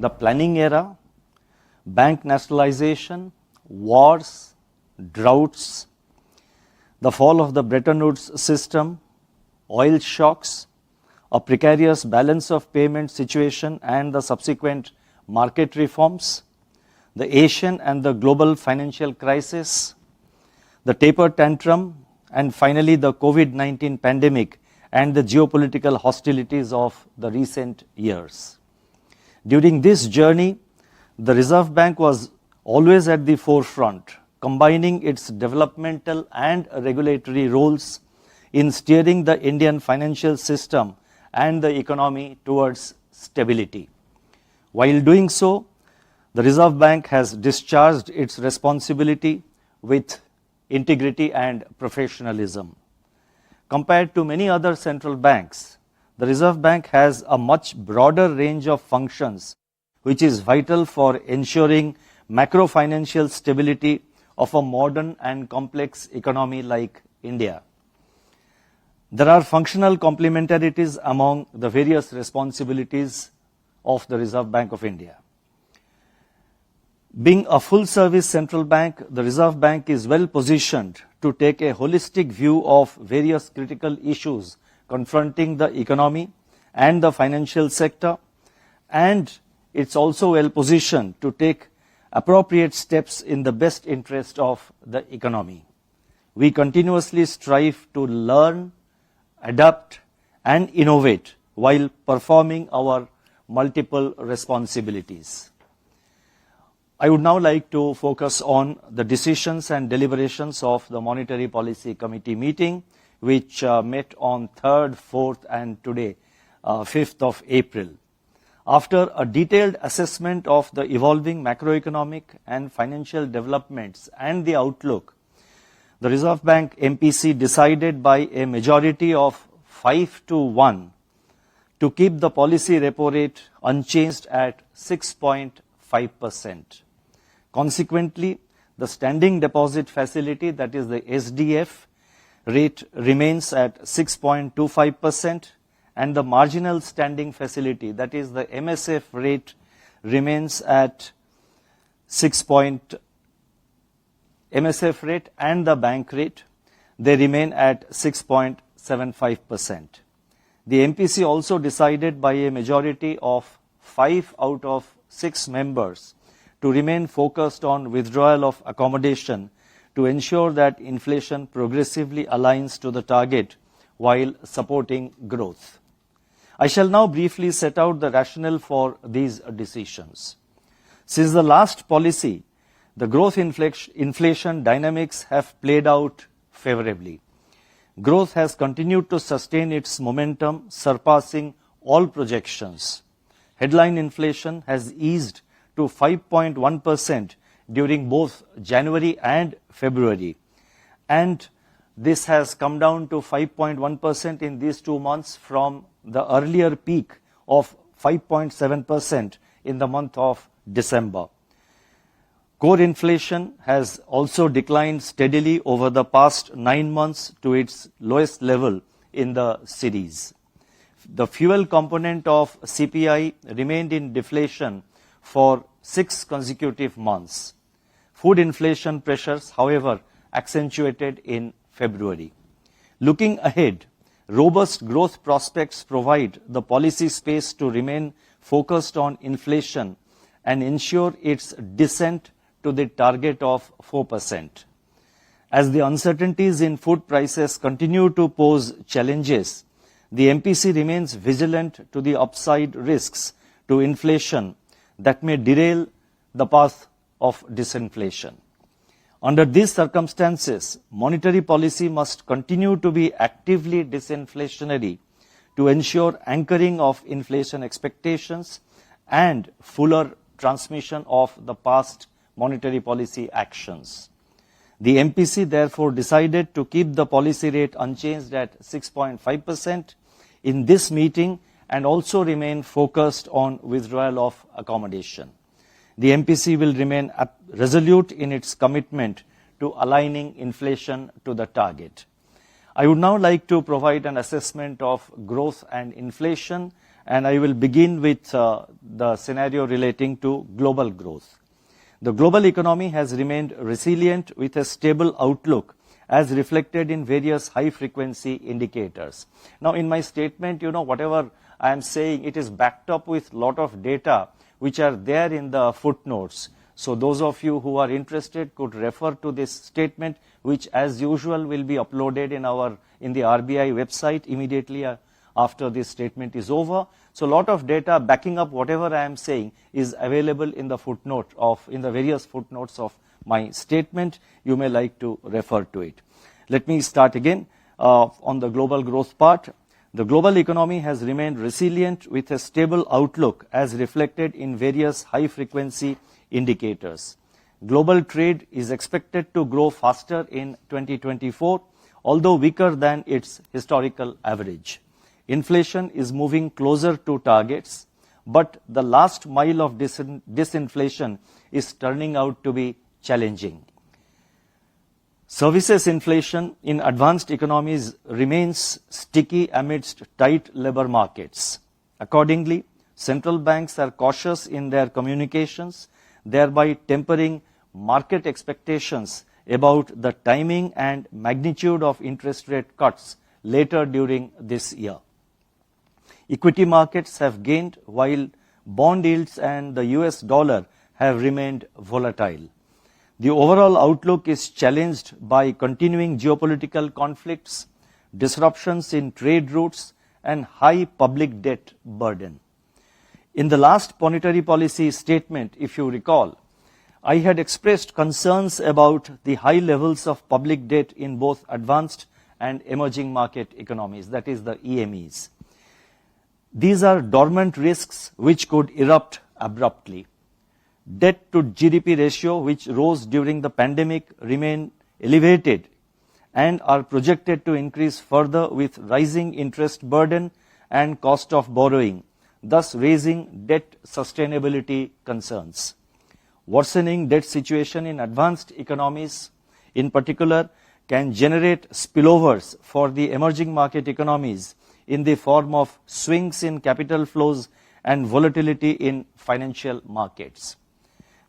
the planning era, bank nationalization, wars, droughts, the fall of the Bretton Woods system, oil shocks, a precarious balance of payment situation and the subsequent market reforms, the Asian and the global financial crisis, the taper tantrum, and finally the COVID-19 pandemic and the geopolitical hostilities of the recent years. During this journey, the Reserve Bank was always at the forefront, combining its developmental and regulatory roles in steering the Indian financial system and the economy towards stability. While doing so, the Reserve Bank has discharged its responsibility with integrity and professionalism. Compared to many other central banks, the Reserve Bank has a much broader range of functions which is vital for ensuring macro-financial stability of a modern and complex economy like India. There are functional complementarities among the various responsibilities of the Reserve Bank of India. Being a full-service central bank, the Reserve Bank is well positioned to take a holistic view of various critical issues confronting the economy and the financial sector, and it's also well positioned to take appropriate steps in the best interest of the economy. We continuously strive to learn, adapt, and innovate while performing our multiple responsibilities. I would now like to focus on the decisions and deliberations of the Monetary Policy Committee meeting, which met on 3rd, 4th, and today, 5th of April. After a detailed assessment of the evolving macroeconomic and financial developments and the outlook, the Reserve Bank MPC decided by a majority of 5-1 to keep the policy repo rate unchanged at 6.5%. Consequently, the standing deposit facility, that is the SDF, rate remains at 6.25%, and the marginal standing facility, that is the MSF rate, remains at MSF rate and the bank rate, they remain at 6.75%. The MPC also decided by a majority of 5 out of 6 members to remain focused on withdrawal of accommodation to ensure that inflation progressively aligns to the target while supporting growth. I shall now briefly set out the rationale for these decisions. Since the last policy, the growth inflation dynamics have played out favorably. Growth has continued to sustain its momentum, surpassing all projections. Headline inflation has eased to 5.1% during both January and February, and this has come down to 5.1% in these 2 months from the earlier peak of 5.7% in the month of December. Core inflation has also declined steadily over the past 9 months to its lowest level in the series. The fuel component of CPI remained in deflation for 6 consecutive months. Food inflation pressures, however, accentuated in February. Looking ahead, robust growth prospects provide the policy space to remain focused on inflation and ensure its descent to the target of 4%. As the uncertainties in food prices continue to pose challenges, the MPC remains vigilant to the upside risks to inflation that may derail the path of disinflation. Under these circumstances, monetary policy must continue to be actively disinflationary to ensure anchoring of inflation expectations and fuller transmission of the past monetary policy actions. The MPC therefore decided to keep the policy rate unchanged at 6.5% in this meeting and also remain focused on withdrawal of accommodation. The MPC will remain resolute in its commitment to aligning inflation to the target. I would now like to provide an assessment of growth and inflation and I will begin with the scenario relating to global growth. The global economy has remained resilient with a stable outlook as reflected in various high-frequency indicators. Now, in my statement, whatever I am saying, it is backed up with a lot of data which are there in the footnotes. So those of you who are interested could refer to this statement, which as usual will be uploaded in the RBI website immediately after this statement is over. So a lot of data backing up whatever I am saying is available in the various footnotes of my statement. You may like to refer to it. Let me start again on the global growth part. The global economy has remained resilient with a stable outlook as reflected in various high-frequency indicators. Global trade is expected to grow faster in 2024, although weaker than its historical average. Inflation is moving closer to targets, but the last mile of disinflation is turning out to be challenging. Services inflation in advanced economies remains sticky amidst tight labor markets. Accordingly, central banks are cautious in their communications, thereby tempering market expectations about the timing and magnitude of interest rate cuts later during this year. Equity markets have gained while bond yields and the US dollar have remained volatile. The overall outlook is challenged by continuing geopolitical conflicts, disruptions in trade routes, and high public debt burden. In the last monetary policy statement, if you recall, I had expressed concerns about the high levels of public debt in both advanced and emerging market economies, that is the EMEs. These are dormant risks which could erupt abruptly. Debt to GDP ratio, which rose during the pandemic, remain elevated and are projected to increase further with rising interest burden and cost of borrowing, thus raising debt sustainability concerns. Worsening debt situation in advanced economies, in particular, can generate spillovers for the emerging market economies in the form of swings in capital flows and volatility in financial markets.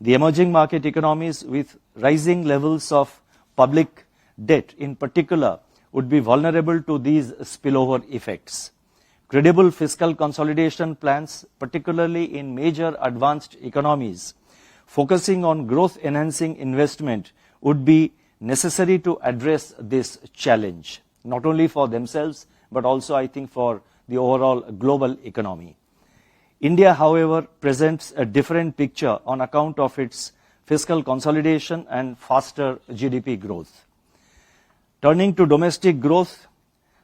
The emerging market economies with rising levels of public debt in particular would be vulnerable to these spillover effects. Credible fiscal consolidation plans, particularly in major advanced economies, focusing on growth-enhancing investment would be necessary to address this challenge, not only for themselves, but also I think for the overall global economy. India, however, presents a different picture on account of its fiscal consolidation and faster GDP growth. Turning to domestic growth,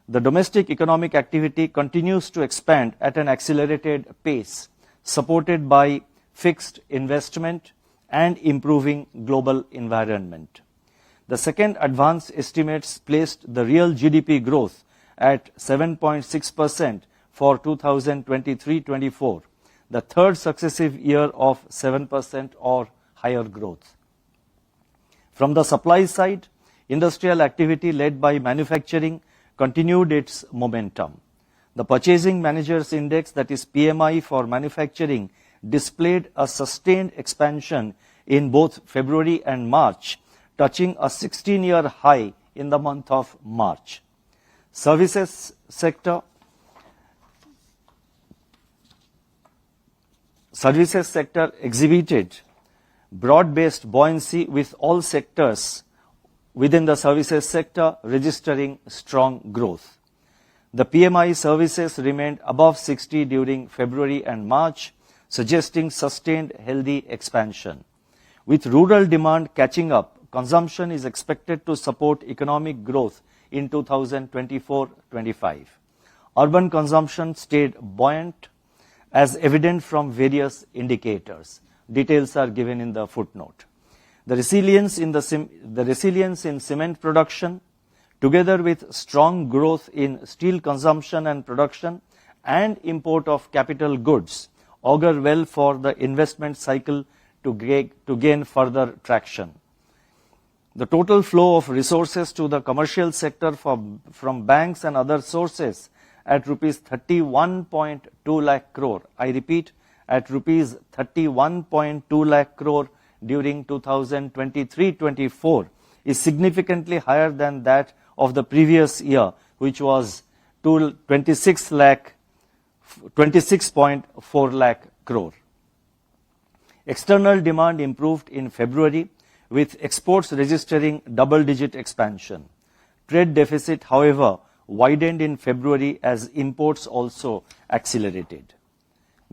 the domestic economic activity continues to expand at an accelerated pace, supported by fixed investment and improving global environment. The second advance estimates placed the real GDP growth at 7.6% for 2023-24, the third successive year of 7% or higher growth. From the supply side, industrial activity led by manufacturing continued its momentum. The Purchasing Managers Index, that is PMI for manufacturing, displayed a sustained expansion in both February and March, touching a 16-year high in the month of March. Services sector exhibited broad-based buoyancy with all sectors within the services sector registering strong growth. The PMI services remained above 60 during February and March, suggesting sustained healthy expansion. With rural demand catching up, consumption is expected to support economic growth in 2024-25. Urban consumption stayed buoyant, as evident from various indicators. Details are given in the footnote. The resilience in cement production, together with strong growth in steel consumption and production and import of capital goods, augur well for the investment cycle to gain further traction. The total flow of resources to the commercial sector from banks and other sources at rupees 31.2 lakh crore. I repeat, at rupees 31.2 lakh crore during 2023-24 is significantly higher than that of the previous year, which was 26.4 lakh crore. External demand improved in February, with exports registering double-digit expansion. Trade deficit, however, widened in February as imports also accelerated.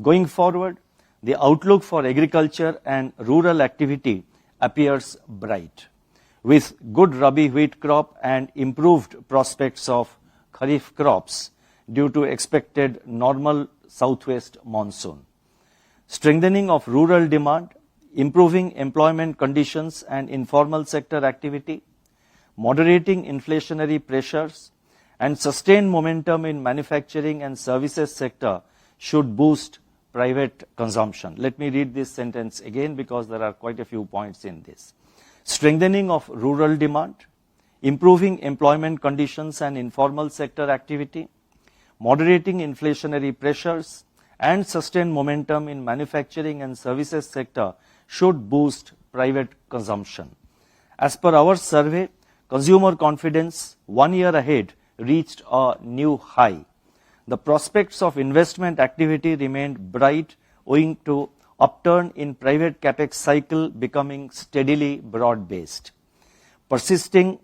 Going forward, the outlook for agriculture and rural activity appears bright, with good Rabi wheat crop and improved prospects of Kharif crops due to expected normal southwest monsoon. Strengthening of rural demand, improving employment conditions and informal sector activity, moderating inflationary pressures, and sustained momentum in manufacturing and services sector should boost private consumption. Let me read this sentence again because there are quite a few points in this. Strengthening of rural demand, improving employment conditions and informal sector activity, moderating inflationary pressures, and sustained momentum in manufacturing and services sector should boost private consumption. As per our survey, consumer confidence 1 year ahead reached a new high. The prospects of investment activity remained bright owing to upturn in private capex cycle becoming steadily broad-based. Persisting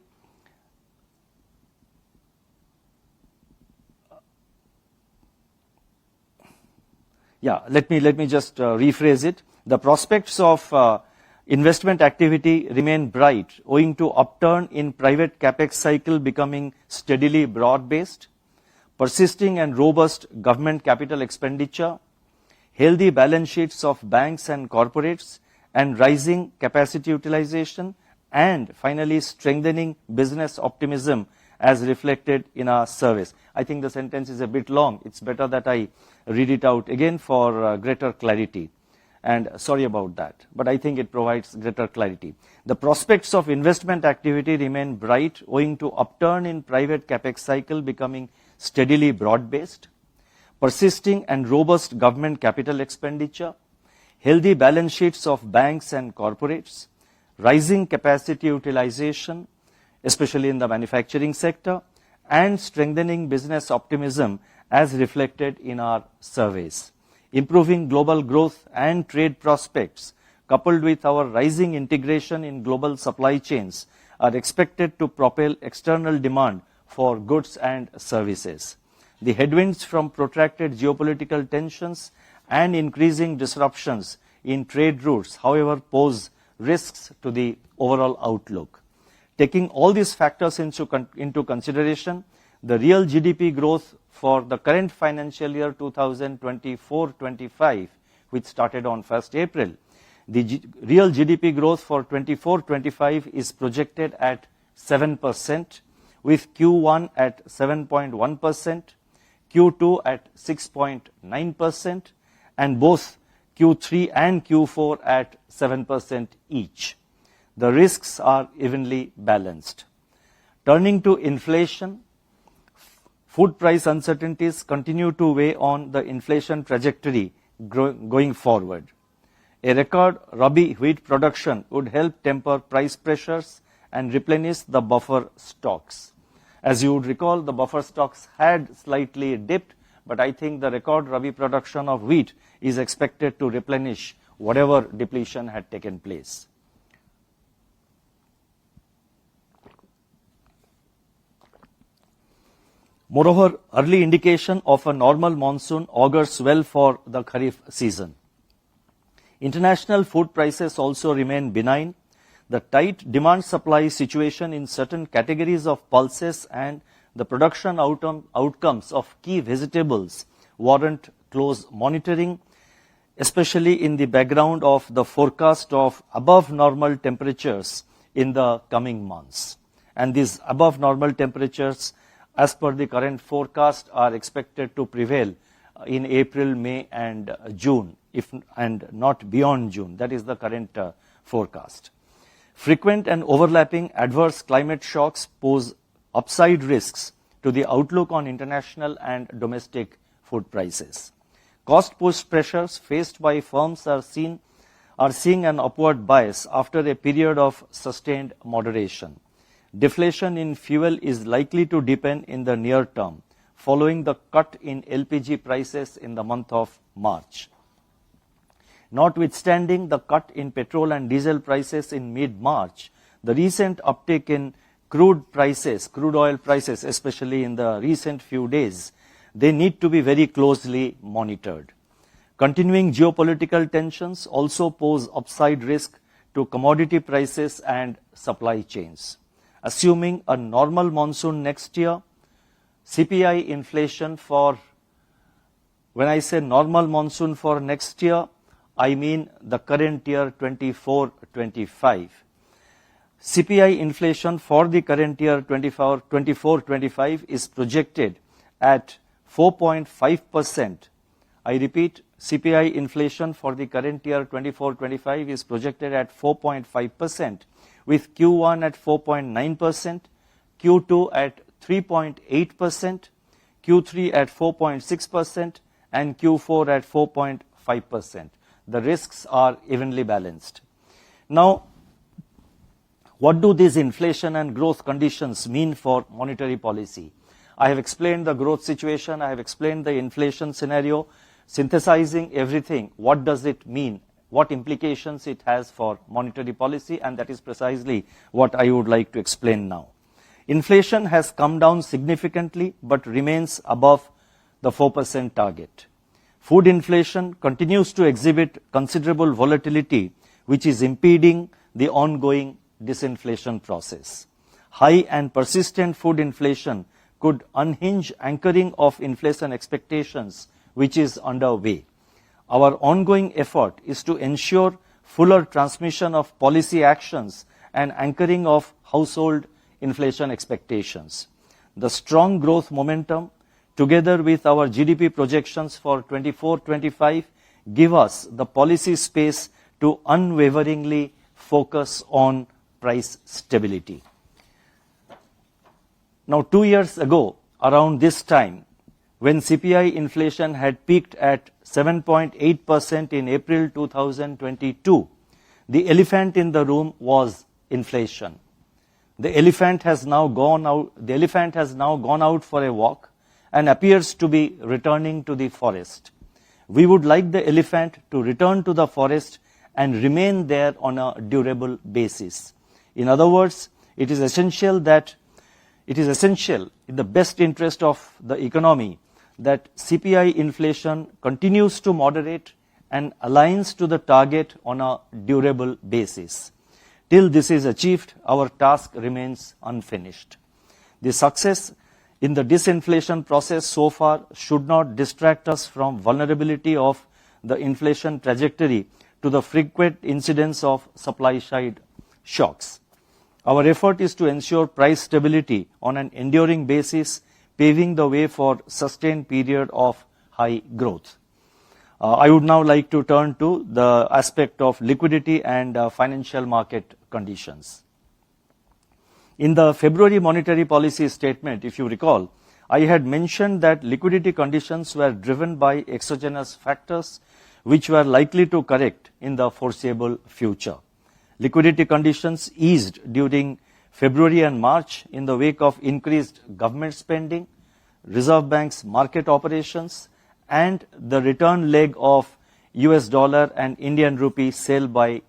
let me just rephrase it. The prospects of investment activity remain bright owing to upturn in private capex cycle becoming steadily broad-based, persisting and robust government capital expenditure, healthy balance sheets of banks and corporates, and rising capacity utilization, and finally strengthening business optimism as reflected in our surveys. I think the sentence is a bit long. It's better that I read it out again for greater clarity. And sorry about that, but I think it provides greater clarity. The prospects of investment activity remain bright owing to upturn in private capex cycle becoming steadily broad-based, persisting and robust government capital expenditure, healthy balance sheets of banks and corporates, rising capacity utilization, especially in the manufacturing sector, and strengthening business optimism as reflected in our surveys. Improving global growth and trade prospects, coupled with our rising integration in global supply chains, are expected to propel external demand for goods and services. The headwinds from protracted geopolitical tensions and increasing disruptions in trade routes, however, pose risks to the overall outlook. Taking all these factors into consideration, the real GDP growth for the current financial year 2024-25, which started on 1st April, the real GDP growth for 24-25 is projected at 7%, with Q1 at 7.1%, Q2 at 6.9%, and both Q3 and Q4 at 7% each. The risks are evenly balanced. Turning to inflation, food price uncertainties continue to weigh on the inflation trajectory going forward. A record Rabi wheat production would help temper price pressures and replenish the buffer stocks. As you would recall, the buffer stocks had slightly dipped, but I think the record Rabi production of wheat is expected to replenish whatever depletion had taken place. Moreover, early indication of a normal monsoon augurs well for the Kharif season. International food prices also remain benign. The tight demand-supply situation in certain categories of pulses and the production outcomes of key vegetables warrant close monitoring, especially in the background of the forecast of above normal temperatures in the coming months. And these above normal temperatures, as per the current forecast, are expected to prevail in April, May and June, and not beyond June. That is the current forecast. Frequent and overlapping adverse climate shocks pose upside risks to the outlook on international and domestic food prices. Cost push pressures faced by firms are seeing an upward bias after a period of sustained moderation. Deflation in fuel is likely to deepen in the near term, following the cut in LPG prices in the month of March. Notwithstanding the cut in petrol and diesel prices in mid-March, the recent uptick in crude oil prices, especially in the recent few days, they need to be very closely monitored. Continuing geopolitical tensions also pose upside risk to commodity prices and supply chains. Assuming a normal monsoon next year, CPI inflation when I say normal monsoon for next year, I mean the current year 24-25. CPI inflation for the current year 24-25 is projected at 4.5%. I repeat, CPI inflation for the current year 24-25 is projected at 4.5%, with Q1 at 4.9%, Q2 at 3.8%, Q3 at 4.6%, and Q4 at 4.5%. The risks are evenly balanced. Now, what do these inflation and growth conditions mean for monetary policy? I have explained the growth situation, I have explained the inflation scenario. Synthesizing everything, what does it mean? What implications it has for monetary policy? And that is precisely what I would like to explain now. Inflation has come down significantly but remains above the 4% target. Food inflation continues to exhibit considerable volatility, which is impeding the ongoing disinflation process. High and persistent food inflation could unhinge anchoring of inflation expectations, which is underway. Our ongoing effort is to ensure fuller transmission of policy actions and anchoring of household inflation expectations. The strong growth momentum, together with our GDP projections for 24-25, give us the policy space to unwaveringly focus on price stability. Now, 2 years ago, around this time, when CPI inflation had peaked at 7.8% in April 2022, the elephant in the room was inflation. The elephant has now gone out for a walk and appears to be returning to the forest. We would like the elephant to return to the forest and remain there on a durable basis. In other words, it is essential in the best interest of the economy that CPI inflation continues to moderate and aligns to the target on a durable basis. Till this is achieved, our task remains unfinished. The success in the disinflation process so far should not distract us from vulnerability of the inflation trajectory to the frequent incidence of supply-side shocks. Our effort is to ensure price stability on an enduring basis, paving the way for sustained period of high growth. I would now like to turn to the aspect of liquidity and financial market conditions. In the February monetary policy statement, if you recall, I had mentioned that liquidity conditions were driven by exogenous factors which were likely to correct in the foreseeable future. Liquidity conditions eased during February and March in the wake of increased government spending, Reserve Bank's market operations, and the return leg of US dollar and Indian rupee sale by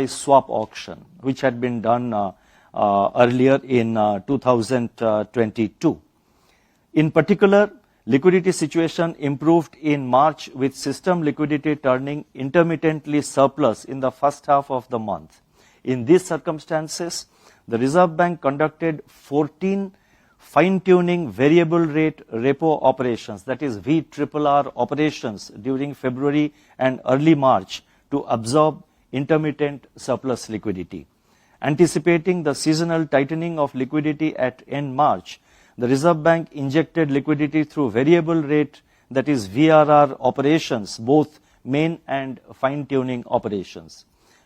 swap auction, which had been done earlier in 2022. In particular, liquidity situation improved in March, with system liquidity turning intermittently surplus in the first half of the month. In these circumstances, the Reserve Bank conducted 14 fine-tuning variable rate repo operations, that is VRRR operations, during February and early March to absorb intermittent surplus liquidity. Anticipating the seasonal tightening of liquidity at end March, the Reserve Bank injected liquidity through variable rate, that is VRR operations, both main and fine-tuning operations.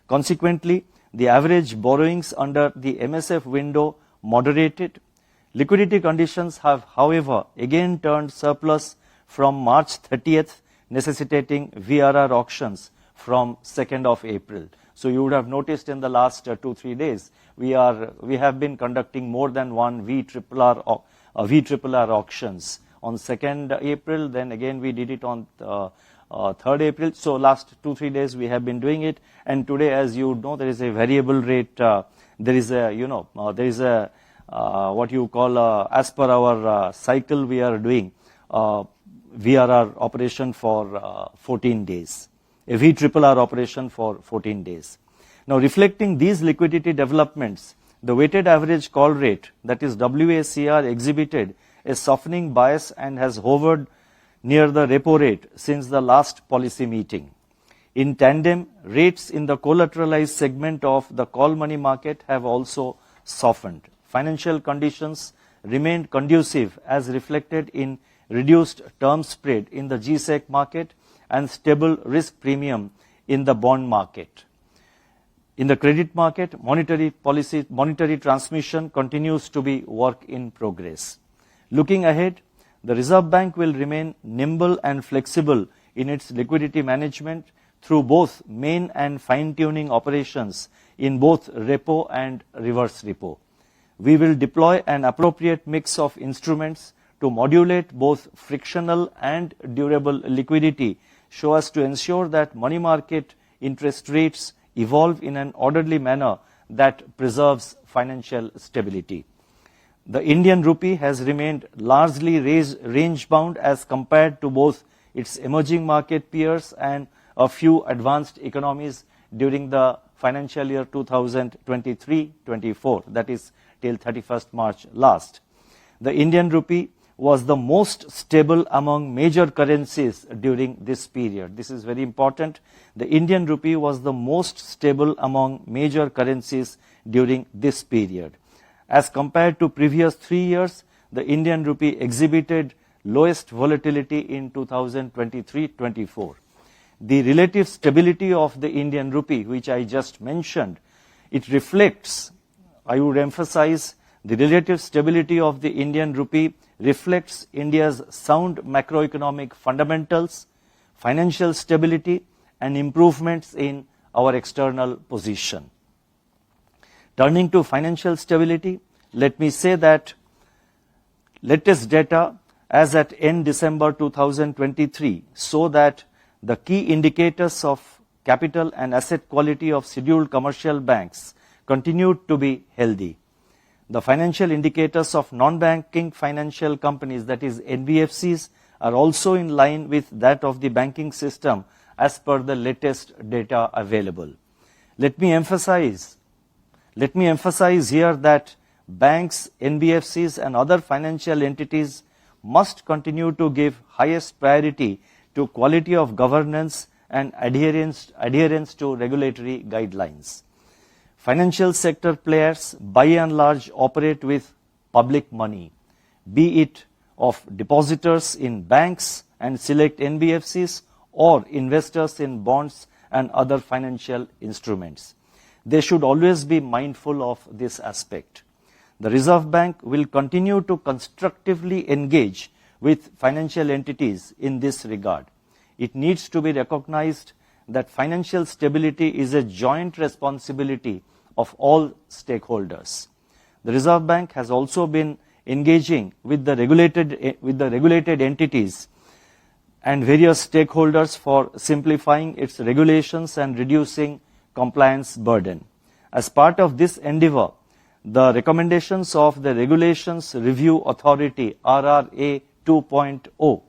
Consequently, the average borrowings under the MSF window moderated. Liquidity conditions have, however, again turned surplus from March 30th, necessitating VRR auctions from 2nd of April. So you would have noticed in the last 2-3 days, we have been conducting more than one VRR auctions. On 2nd April, then again we did it on 3rd April. So last 2-3 days we have been doing it. And today, as you know, there is a variable rate. There is a what you call as per our cycle we are doing VRR operation for 14 days. A VRR operation for 14 days. Now, reflecting these liquidity developments, the weighted average call rate, that is WACR, exhibited a softening bias and has hovered near the repo rate since the last policy meeting. In tandem, rates in the collateralized segment of the call money market have also softened. Financial conditions remained conducive as reflected in reduced term spread in the G-Sec market and stable risk premium in the bond market. In the credit market, monetary transmission continues to be work in progress. Looking ahead, the Reserve Bank will remain nimble and flexible in its liquidity management through both main and fine-tuning operations in both repo and reverse repo. We will deploy an appropriate mix of instruments to modulate both frictional and durable liquidity so as to ensure that money market interest rates evolve in an orderly manner that preserves financial stability. The Indian rupee has remained largely range-bound as compared to both its emerging market peers and a few advanced economies during the financial year 2023-24, that is till 31st March last. The Indian rupee was the most stable among major currencies during this period. This is very important. The Indian rupee was the most stable among major currencies during this period. As compared to previous 3 years, the Indian rupee exhibited lowest volatility in 2023-24. The relative stability of the Indian rupee, which I just mentioned, it reflects, I would emphasize, the relative stability of the Indian rupee reflects India's sound macroeconomic fundamentals, financial stability, and improvements in our external position. Turning to financial stability, let me say that latest data as at end December 2023 show that the key indicators of capital and asset quality of scheduled commercial banks continued to be healthy. The financial indicators of non-banking financial companies, that is NBFCs, are also in line with that of the banking system as per the latest data available. Let me emphasize here that banks, NBFCs and other financial entities must continue to give highest priority to quality of governance and adherence to regulatory guidelines. Financial sector players by and large operate with public money, be it of depositors in banks and select NBFCs or investors in bonds and other financial instruments. They should always be mindful of this aspect. The Reserve Bank will continue to constructively engage with financial entities in this regard. It needs to be recognized that financial stability is a joint responsibility of all stakeholders. The Reserve Bank has also been engaging with the regulated entities and various stakeholders for simplifying its regulations and reducing compliance burden. As part of this endeavor, the recommendations of the Regulations Review Authority RRA 2.0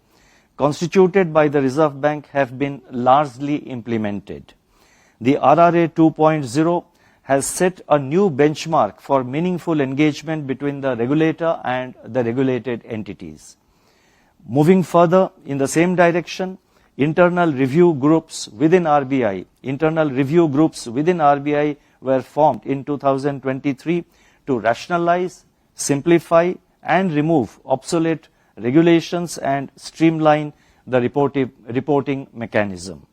constituted by the Reserve Bank have been largely implemented. The RRA 2.0 has set a new benchmark for meaningful engagement between the regulator and the regulated entities. Moving further in the same direction, internal review groups within RBI were formed in 2023 to rationalize, simplify and remove obsolete regulations and streamline the reporting mechanism.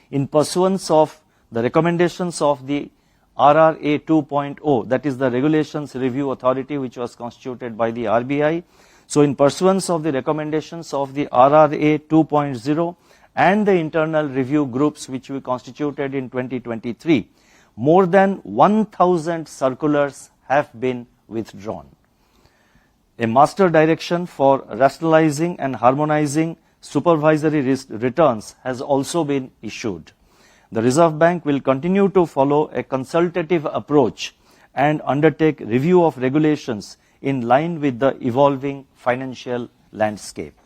In pursuance of the recommendations of the RRA 2.0, that is the Regulations Review Authority which was constituted by the RBI. So in pursuance of the recommendations of the RRA 2.0 and the internal review groups which we constituted in 2023, more than 1,000 circulars have been withdrawn. A master direction for rationalizing and harmonizing supervisory returns has also been issued. The Reserve Bank will continue to follow a consultative approach and undertake review of regulations in line with the evolving financial landscape.